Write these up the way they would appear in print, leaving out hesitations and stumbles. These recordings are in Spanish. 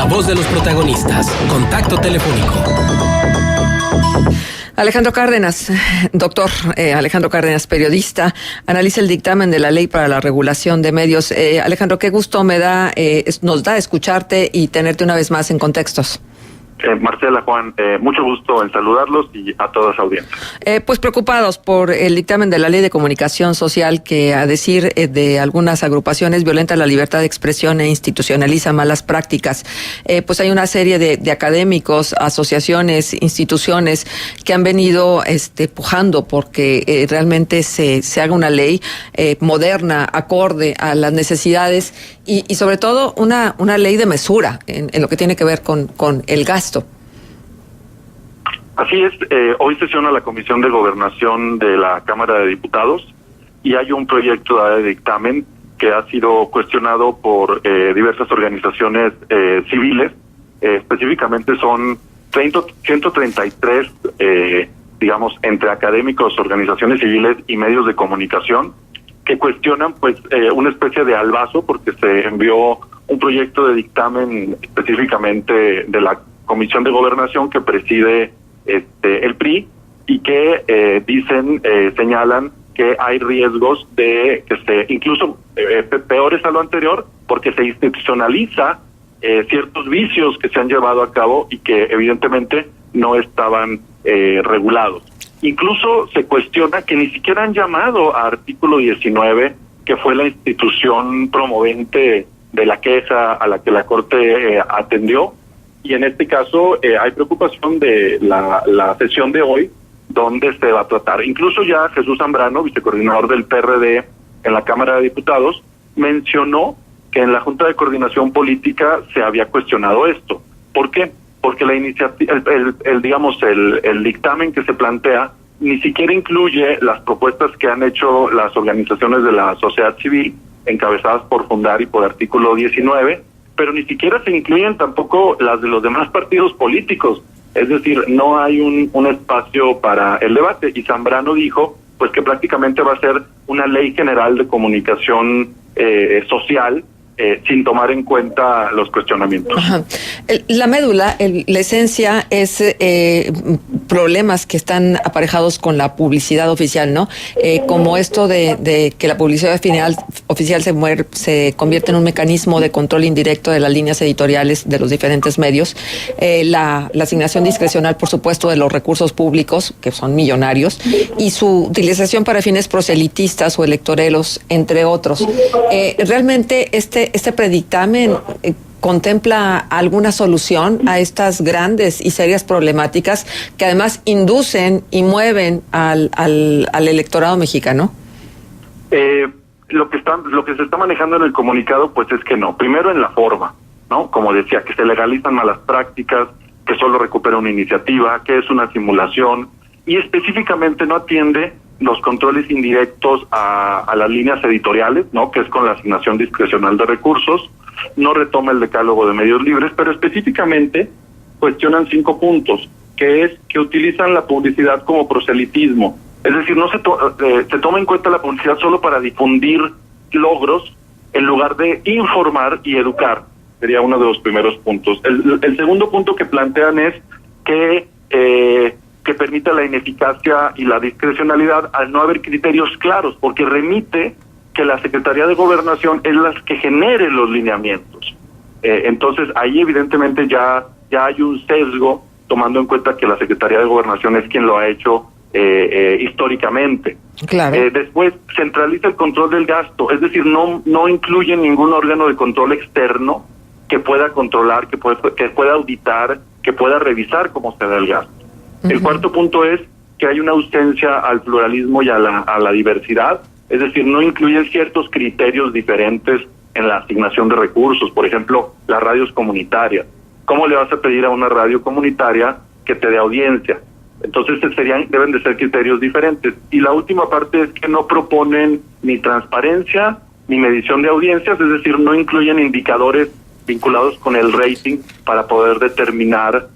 voz de los protagonistas. Contacto telefónico. Alejandro Cárdenas, doctor Alejandro Cárdenas, periodista, analiza el dictamen de la Ley para la Regulación de Medios. Alejandro, qué gusto nos da escucharte y tenerte una vez más en Contextos. Marcela, Juan, mucho gusto en saludarlos y a toda esa audiencia. Pues preocupados por el dictamen de la Ley de Comunicación Social que, a decir de algunas agrupaciones, violenta la libertad de expresión e institucionaliza malas prácticas. Pues hay una serie de académicos, asociaciones, instituciones que han venido pujando porque realmente se haga una ley moderna, acorde a las necesidades y sobre todo una ley de mesura en lo que tiene que ver con el gasto. Así es, hoy sesiona la Comisión de Gobernación de la Cámara de Diputados y hay un proyecto de dictamen que ha sido cuestionado por diversas organizaciones civiles. Específicamente son 133, digamos, entre académicos, organizaciones civiles y medios de comunicación que cuestionan pues una especie de albazo porque se envió un proyecto de dictamen específicamente de la Comisión de Gobernación que preside el PRI y que señalan que hay riesgos de que incluso peores a lo anterior porque se institucionaliza ciertos vicios que se han llevado a cabo y que evidentemente no estaban regulados. Incluso se cuestiona que ni siquiera han llamado a artículo 19, que fue la institución promovente de la queja a la que la Corte atendió. Y en este caso hay preocupación de la sesión de hoy, donde se va a tratar. Incluso ya Jesús Zambrano, vicecoordinador del PRD en la Cámara de Diputados, mencionó que en la Junta de Coordinación Política se había cuestionado esto. ¿Por qué? Porque la iniciativa, el dictamen que se plantea ni siquiera incluye las propuestas que han hecho las organizaciones de la sociedad civil, encabezadas por Fundar y por Artículo 19, pero ni siquiera se incluyen tampoco las de los demás partidos políticos. Es decir, no hay un espacio para el debate. Y Zambrano dijo pues que prácticamente va a ser una ley general de comunicación social, sin tomar en cuenta los cuestionamientos. Ajá. La médula, la esencia es problemas que están aparejados con la publicidad oficial, ¿no? Como esto de que la publicidad oficial se convierte en un mecanismo de control indirecto de las líneas editoriales de los diferentes medios, la asignación discrecional, por supuesto, de los recursos públicos, que son millonarios, y su utilización para fines proselitistas o electoreros, entre otros. Realmente este predictamen ¿contempla alguna solución a estas grandes y serias problemáticas que además inducen y mueven al electorado mexicano? Lo que se está manejando en el comunicado pues es que no. Primero en la forma, ¿no? Como decía, que se legalizan malas prácticas, que solo recupera una iniciativa, que es una simulación y específicamente no atiende los controles indirectos a las líneas editoriales, ¿no? Que es con la asignación discrecional de recursos, no retoma el decálogo de medios libres, pero específicamente cuestionan 5 puntos, que es que utilizan la publicidad como proselitismo, es decir, no se toma en cuenta la publicidad solo para difundir logros en lugar de informar y educar, sería uno de los primeros puntos. El segundo punto que plantean es que permita la ineficacia y la discrecionalidad al no haber criterios claros, porque remite que la Secretaría de Gobernación es la que genere los lineamientos. Entonces, ahí evidentemente ya hay un sesgo, tomando en cuenta que la Secretaría de Gobernación es quien lo ha hecho históricamente. Claro. Después, centraliza el control del gasto, es decir, no incluye ningún órgano de control externo que pueda controlar, que pueda auditar, que pueda revisar cómo se da el gasto. Uh-huh. El cuarto punto es que hay una ausencia al pluralismo y a la diversidad, es decir, no incluyen ciertos criterios diferentes en la asignación de recursos, por ejemplo, las radios comunitarias. ¿Cómo le vas a pedir a una radio comunitaria que te dé audiencia? Entonces deben de ser criterios diferentes. Y la última parte es que no proponen ni transparencia ni medición de audiencias, es decir, no incluyen indicadores vinculados con el rating para poder determinar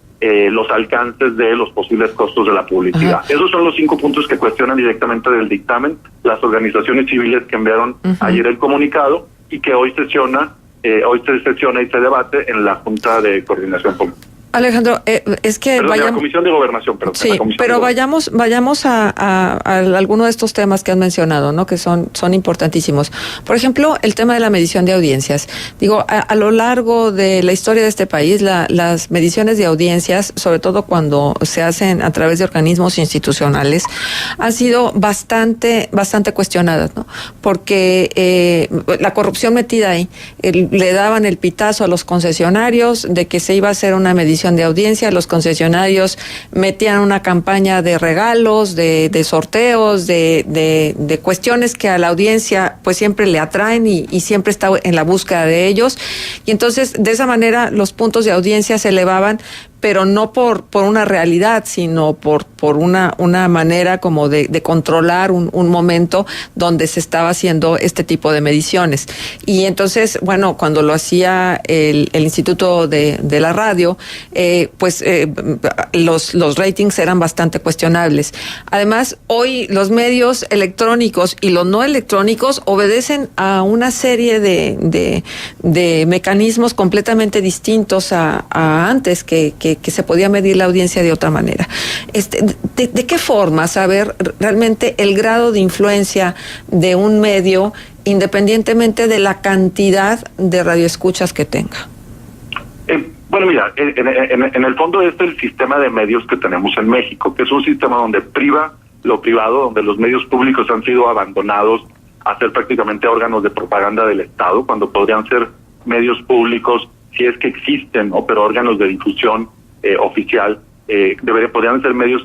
los alcances de los posibles costos de la publicidad. Ajá. Esos son los 5 puntos que cuestionan directamente del dictamen las organizaciones civiles que enviaron ayer el comunicado y que hoy sesiona hoy se sesiona y se debate en la Junta de Coordinación Política. Alejandro, es que perdón, la Comisión de Gobernación, perdón. Sí, pero vayamos a alguno de estos temas que han mencionado, ¿no? Que son importantísimos. Por ejemplo, el tema de la medición de audiencias. Digo, a lo largo de la historia de este país, las mediciones de audiencias, sobre todo cuando se hacen a través de organismos institucionales, han sido bastante cuestionadas, ¿no? Porque la corrupción metida ahí, le daban el pitazo a los concesionarios de que se iba a hacer una medición de audiencia, los concesionarios metían una campaña de regalos, de sorteos, de cuestiones que a la audiencia pues siempre le atraen y siempre está en la búsqueda de ellos, y entonces de esa manera los puntos de audiencia se elevaban, pero no por una realidad, sino por una manera como de controlar un momento donde se estaba haciendo este tipo de mediciones. Y entonces, bueno, cuando lo hacía el Instituto de la Radio, los ratings eran bastante cuestionables. Además, hoy los medios electrónicos y los no electrónicos obedecen a una serie de mecanismos completamente distintos a antes, que se podía medir la audiencia de otra manera. ¿De qué forma saber realmente el grado de influencia de un medio independientemente de la cantidad de radioescuchas que tenga? Bueno, mira, en el fondo es el sistema de medios que tenemos en México, que es un sistema donde priva lo privado, donde los medios públicos han sido abandonados a ser prácticamente órganos de propaganda del Estado, cuando podrían ser medios públicos, si es que existen, pero órganos de difusión oficial, podrían ser medios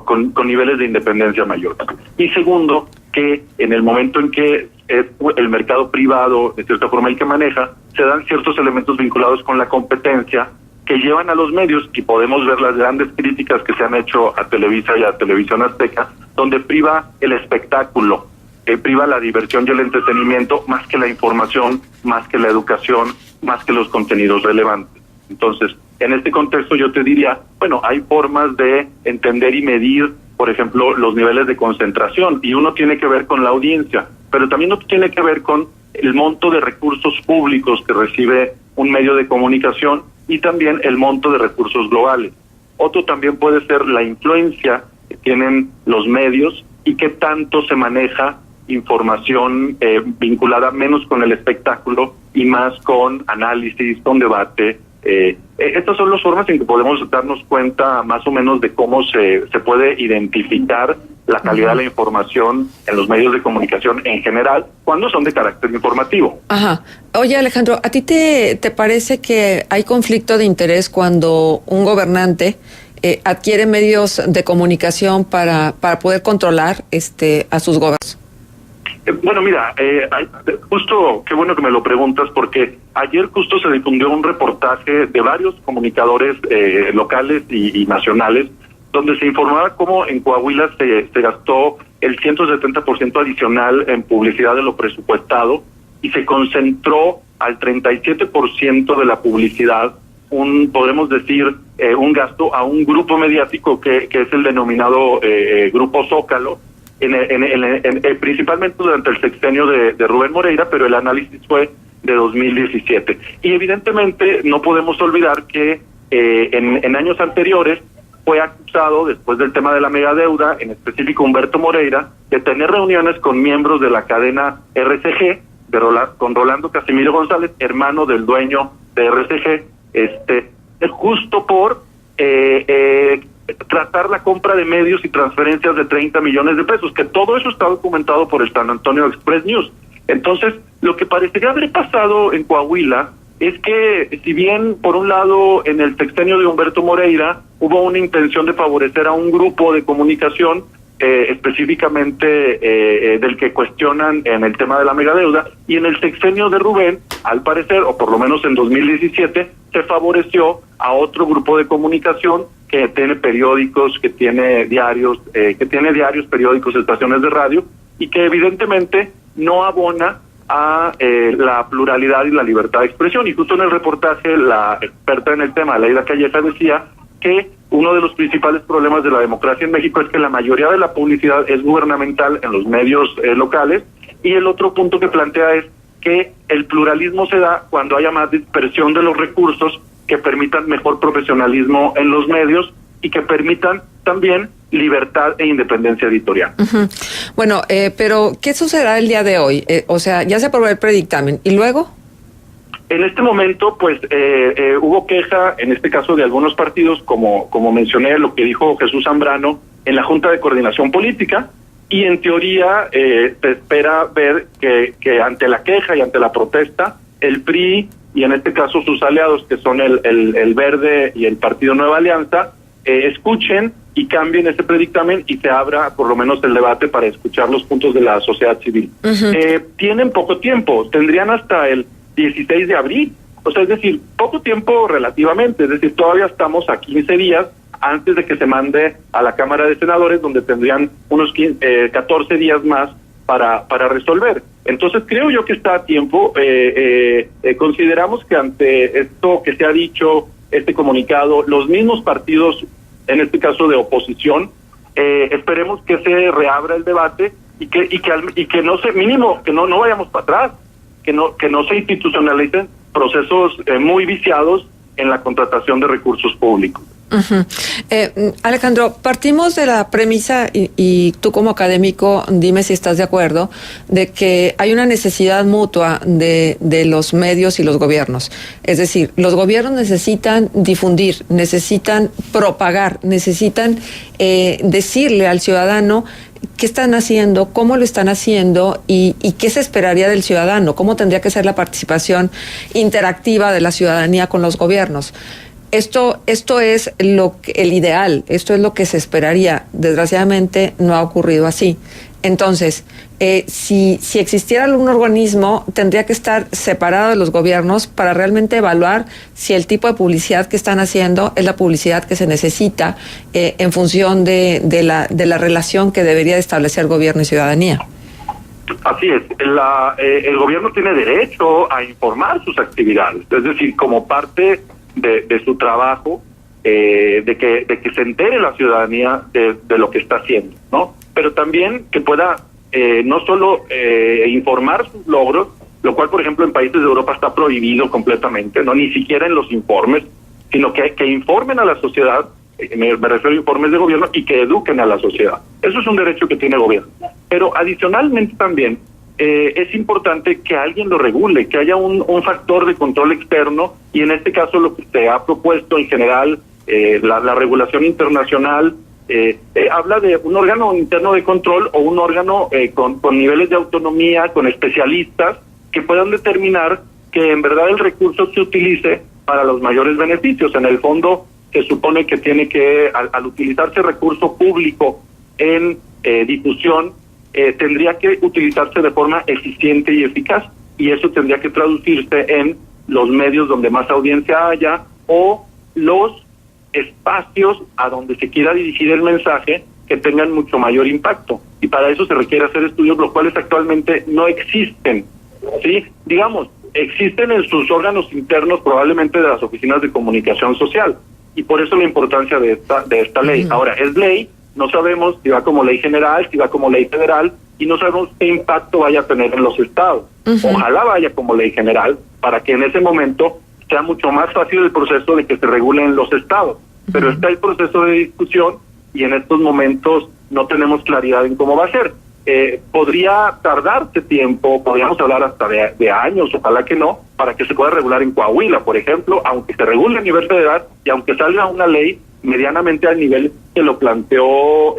con niveles de independencia mayor. Y segundo, que en el momento en que es el mercado privado, de cierta forma el que maneja, se dan ciertos elementos vinculados con la competencia que llevan a los medios, y podemos ver las grandes críticas que se han hecho a Televisa y a Televisión Azteca, donde priva el espectáculo, priva la diversión y el entretenimiento más que la información, más que la educación, más que los contenidos relevantes. Entonces, en este contexto yo te diría, bueno, hay formas de entender y medir, por ejemplo, los niveles de concentración, y uno tiene que ver con la audiencia, pero también otro tiene que ver con el monto de recursos públicos que recibe un medio de comunicación y también el monto de recursos globales. Otro también puede ser la influencia que tienen los medios y qué tanto se maneja información vinculada menos con el espectáculo y más con análisis, con debate. Estas son las formas en que podemos darnos cuenta más o menos de cómo se puede identificar la calidad de la información en los medios de comunicación en general, cuando son de carácter informativo. Ajá. Oye, Alejandro, ¿a ti te parece que hay conflicto de interés cuando un gobernante adquiere medios de comunicación para poder controlar a sus gobiernos? Bueno, mira, justo, qué bueno que me lo preguntas, porque ayer justo se difundió un reportaje de varios comunicadores locales y nacionales, donde se informaba cómo en Coahuila se gastó el 170% adicional en publicidad de lo presupuestado, y se concentró al 37% de la publicidad, podemos decir, un gasto a un grupo mediático que es el denominado Grupo Zócalo, principalmente durante el sexenio de Rubén Moreira, pero el análisis fue de 2017. Y evidentemente no podemos olvidar que en años anteriores fue acusado, después del tema de la megadeuda, en específico Humberto Moreira, de tener reuniones con miembros de la cadena RCG, con Rolando Casimiro González, hermano del dueño de RCG, justo por tratar la compra de medios y transferencias de 30 millones de pesos, que todo eso está documentado por el San Antonio Express News. Entonces, lo que parecería haber pasado en Coahuila es que, si bien por un lado en el sexenio de Humberto Moreira hubo una intención de favorecer a un grupo de comunicación, específicamente del que cuestionan en el tema de la megadeuda, y en el sexenio de Rubén, al parecer, o por lo menos en 2017, se favoreció a otro grupo de comunicación que tiene periódicos, que tiene diarios, periódicos, estaciones de radio, y que evidentemente no abona a la pluralidad y la libertad de expresión. Y justo en el reportaje, la experta en el tema, Leida Calleja, decía que uno de los principales problemas de la democracia en México es que la mayoría de la publicidad es gubernamental en los medios locales, y el otro punto que plantea es que el pluralismo se da cuando haya más dispersión de los recursos que permitan mejor profesionalismo en los medios y que permitan también libertad e independencia editorial. Uh-huh. Bueno, pero ¿qué sucederá el día de hoy? O sea, ya se aprobó el predictamen. ¿Y luego? En este momento, pues, hubo queja, en este caso de algunos partidos, como mencioné, lo que dijo Jesús Zambrano en la Junta de Coordinación Política, y en teoría se espera ver que ante la queja y ante la protesta, el PRI, y en este caso sus aliados, que son el Verde y el Partido Nueva Alianza, escuchen y cambien ese predictamen y se abra por lo menos el debate para escuchar los puntos de la sociedad civil. Uh-huh. Tienen poco tiempo, tendrían hasta el 16 de abril, o sea, es decir, poco tiempo relativamente, es decir, todavía estamos a 15 días antes de que se mande a la Cámara de Senadores, donde tendrían unos 14 días más para resolver. Entonces creo yo que está a tiempo. Consideramos que ante esto que se ha dicho, este comunicado, los mismos partidos, en este caso de oposición, esperemos que se reabra el debate y que no se, mínimo, que no vayamos para atrás, que no se institucionalicen procesos muy viciados en la contratación de recursos públicos. Uh-huh. Alejandro, partimos de la premisa, y tú como académico, dime si estás de acuerdo, de que hay una necesidad mutua de los medios y los gobiernos. Es decir, los gobiernos necesitan difundir, necesitan propagar, necesitan decirle al ciudadano qué están haciendo, cómo lo están haciendo y qué se esperaría del ciudadano, cómo tendría que ser la participación interactiva de la ciudadanía con los gobiernos. Esto es el ideal, esto es lo que se esperaría. Desgraciadamente no ha ocurrido así. Entonces, si existiera algún organismo, tendría que estar separado de los gobiernos para realmente evaluar si el tipo de publicidad que están haciendo es la publicidad que se necesita en función de la relación que debería de establecer gobierno y ciudadanía. Así es, el gobierno tiene derecho a informar sus actividades, es decir, como parte de su trabajo, de que se entere la ciudadanía de lo que está haciendo, ¿no? Pero también que pueda no solo informar sus logros, lo cual, por ejemplo, en países de Europa está prohibido completamente, no, ni siquiera en los informes, sino que informen a la sociedad, me refiero a informes de gobierno, y que eduquen a la sociedad. Eso es un derecho que tiene el gobierno. Pero adicionalmente también es importante que alguien lo regule, que haya un factor de control externo, y en este caso lo que se ha propuesto en general, la regulación internacional, habla de un órgano interno de control o un órgano con niveles de autonomía, con especialistas que puedan determinar que en verdad el recurso se utilice para los mayores beneficios. En el fondo se supone que tiene que, al utilizarse recurso público en difusión, tendría que utilizarse de forma eficiente y eficaz, y eso tendría que traducirse en los medios donde más audiencia haya o los espacios a donde se quiera dirigir el mensaje que tengan mucho mayor impacto, y para eso se requiere hacer estudios, los cuales actualmente no existen, ¿sí? Digamos, existen en sus órganos internos probablemente de las oficinas de comunicación social, y por eso la importancia de esta ley. Ahora, es ley, no sabemos si va como ley general, si va como ley federal, y no sabemos qué impacto vaya a tener en los estados. Ojalá vaya como ley general, para que en ese momento sea mucho más fácil el proceso de que se regulen los estados. Pero está el proceso de discusión, y en estos momentos no tenemos claridad en cómo va a ser. Podría tardarse tiempo, podríamos hablar hasta de años, ojalá que no, para que se pueda regular en Coahuila, por ejemplo, aunque se regule a nivel federal y aunque salga una ley medianamente al nivel que lo planteó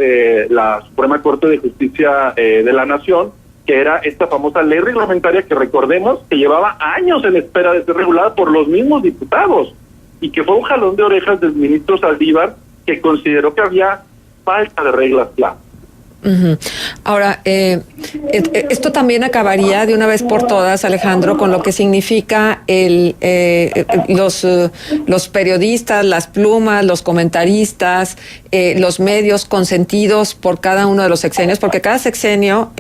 la Suprema Corte de Justicia de la Nación, que era esta famosa ley reglamentaria que, recordemos, que llevaba años en espera de ser regulada por los mismos diputados, y que fue un jalón de orejas del ministro Saldívar, que consideró que había falta de reglas claras. Ahora, esto también acabaría de una vez por todas, Alejandro, con lo que significa los periodistas, las plumas, los comentaristas, los medios consentidos por cada uno de los sexenios, porque cada sexenio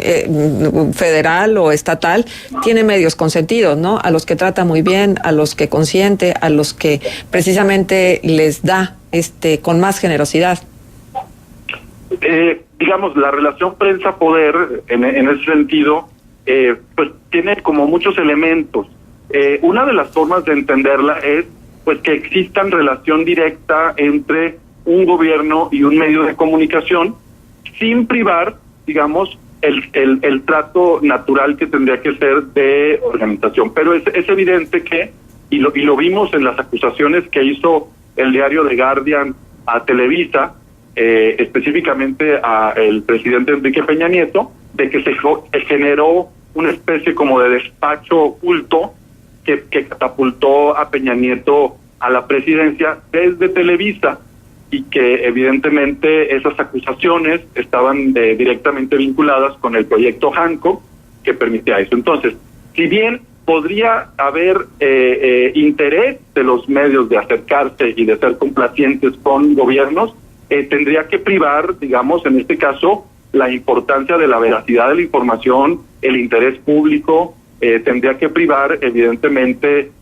federal o estatal tiene medios consentidos, ¿no? A los que trata muy bien, a los que consiente, a los que precisamente les da con más generosidad. Digamos, la relación prensa-poder, en ese sentido, pues tiene como muchos elementos. Una de las formas de entenderla es pues que existan relación directa entre un gobierno y un medio de comunicación, sin privar, digamos, el trato natural que tendría que ser de organización. Pero es evidente que, y lo vimos en las acusaciones que hizo el diario The Guardian a Televisa, específicamente a el presidente Enrique Peña Nieto, de que se generó una especie como de despacho oculto que catapultó a Peña Nieto a la presidencia desde Televisa, y que evidentemente esas acusaciones estaban directamente vinculadas con el proyecto Hancock que permitía eso. Entonces, si bien podría haber interés de los medios de acercarse y de ser complacientes con gobiernos, tendría que privar, digamos, en este caso, la importancia de la veracidad de la información, el interés público, tendría que privar, evidentemente,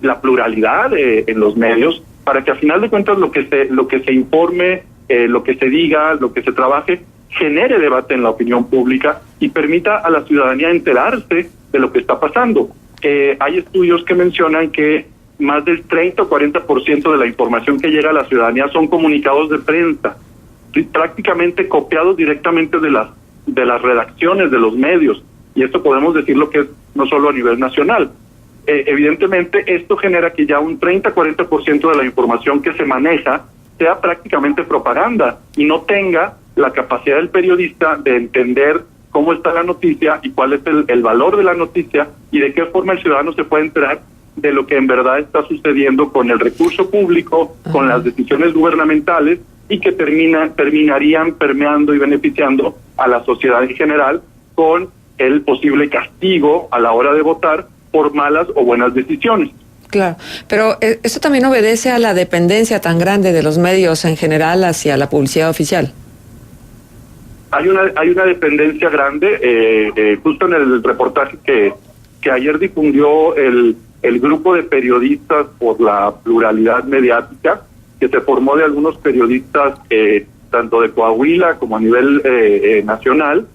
la pluralidad en los medios, para que a final de cuentas lo que se informe, lo que se diga, lo que se trabaje, genere debate en la opinión pública y permita a la ciudadanía enterarse de lo que está pasando. Hay estudios que mencionan que más del 30 o 40% de la información que llega a la ciudadanía son comunicados de prensa, prácticamente copiados directamente de las redacciones de los medios, y esto podemos decir lo que es no solo a nivel nacional. Evidentemente esto genera que ya un 30-40% de la información que se maneja sea prácticamente propaganda y no tenga la capacidad del periodista de entender cómo está la noticia y cuál es el valor de la noticia y de qué forma el ciudadano se puede enterar de lo que en verdad está sucediendo con el recurso público, con las decisiones gubernamentales, y que terminarían permeando y beneficiando a la sociedad en general con el posible castigo a la hora de votar por malas o buenas decisiones. Claro, pero eso también obedece a la dependencia tan grande de los medios en general hacia la publicidad oficial. Hay una dependencia grande, justo en el reportaje que ayer difundió el grupo de periodistas por la pluralidad mediática, que se formó de algunos periodistas tanto de Coahuila como a nivel nacional.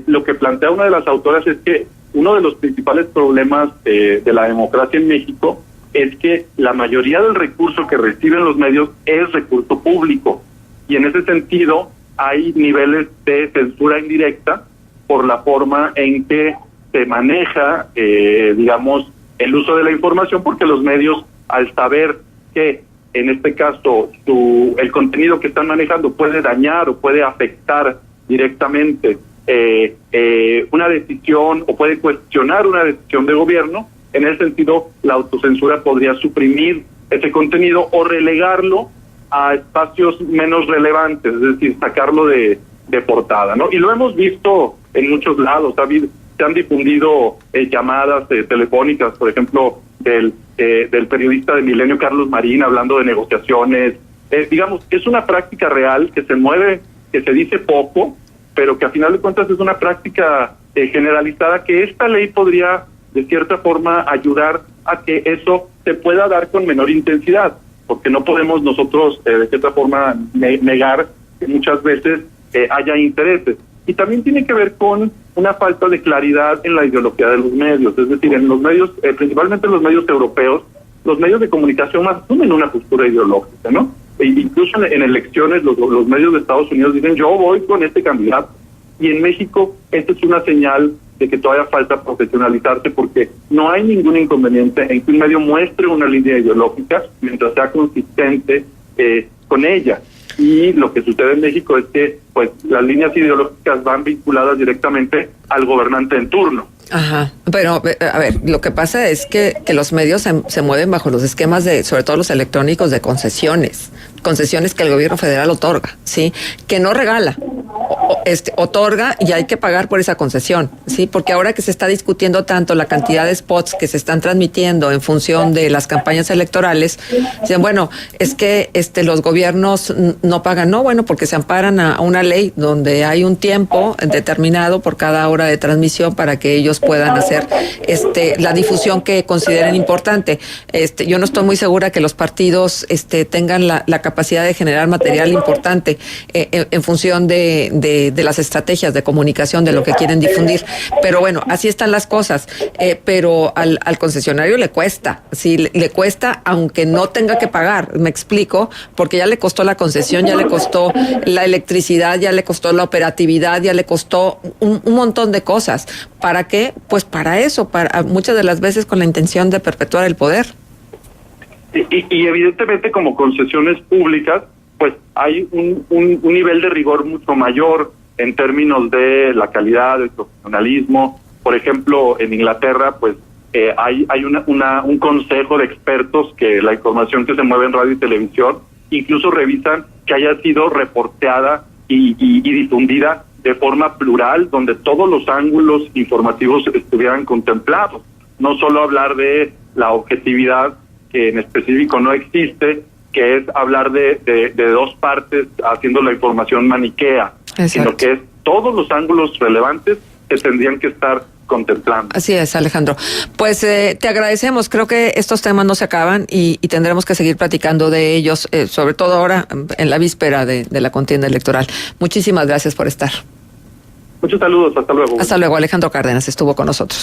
Lo que plantea una de las autoras es que uno de los principales problemas de la democracia en México es que la mayoría del recurso que reciben los medios es recurso público, y en ese sentido hay niveles de censura indirecta por la forma en que se maneja, digamos, el uso de la información, porque los medios, al saber que en este caso el contenido que están manejando puede dañar o puede afectar directamente una decisión o puede cuestionar una decisión de gobierno, en ese sentido la autocensura podría suprimir ese contenido o relegarlo a espacios menos relevantes, es decir, sacarlo de portada, ¿no? Y lo hemos visto en muchos lados. Se han difundido llamadas telefónicas, por ejemplo, del periodista de Milenio Carlos Marín hablando de negociaciones. Digamos, es una práctica real que se mueve, que se dice poco, pero que a final de cuentas es una práctica generalizada, que esta ley podría de cierta forma ayudar a que eso se pueda dar con menor intensidad, porque no podemos nosotros de cierta forma negar que muchas veces haya intereses. Y también tiene que ver con una falta de claridad en la ideología de los medios, es decir, en los medios, principalmente en los medios europeos, los medios de comunicación asumen una postura ideológica, ¿no? E incluso en elecciones los medios de Estados Unidos dicen yo voy con este candidato, y en México esta es una señal de que todavía falta profesionalizarse, porque no hay ningún inconveniente en que un medio muestre una línea ideológica mientras sea consistente con ella. Y lo que sucede en México es que pues las líneas ideológicas van vinculadas directamente al gobernante en turno. Ajá, pero a ver, lo que pasa es que los medios se mueven bajo los esquemas de, sobre todo los electrónicos, de concesiones que el gobierno federal otorga, ¿sí? Que no regala, otorga, y hay que pagar por esa concesión, ¿sí? Porque ahora que se está discutiendo tanto la cantidad de spots que se están transmitiendo en función de las campañas electorales, dicen, bueno, es que los gobiernos no pagan, no, bueno, porque se amparan a una ley donde hay un tiempo determinado por cada hora de transmisión para que ellos puedan hacer la difusión que consideren importante. Yo no estoy muy segura que los partidos tengan la capacidad de generar material importante en función de de las estrategias de comunicación de lo que quieren difundir. Pero bueno, así están las cosas. Pero al concesionario le cuesta, sí, le cuesta, aunque no tenga que pagar, me explico, porque ya le costó la concesión, ya le costó la electricidad, ya le costó la operatividad, ya le costó un montón de cosas. ¿Para qué? Pues para eso, para muchas de las veces con la intención de perpetuar el poder. Y evidentemente como concesiones públicas, pues hay un nivel de rigor mucho mayor en términos de la calidad, del profesionalismo. Por ejemplo, en Inglaterra, pues hay un consejo de expertos que la información que se mueve en radio y televisión incluso revisan que haya sido reporteada y difundida de forma plural, donde todos los ángulos informativos estuvieran contemplados. No solo hablar de la objetividad, que en específico no existe, que es hablar de dos partes haciendo la información maniquea, sino que es todos los ángulos relevantes que tendrían que estar contemplando. Así es, Alejandro. Pues te agradecemos. Creo que estos temas no se acaban y tendremos que seguir platicando de ellos, sobre todo ahora en la víspera de la contienda electoral. Muchísimas gracias por estar. Muchos saludos. Hasta luego. Hasta luego. Alejandro Cárdenas estuvo con nosotros.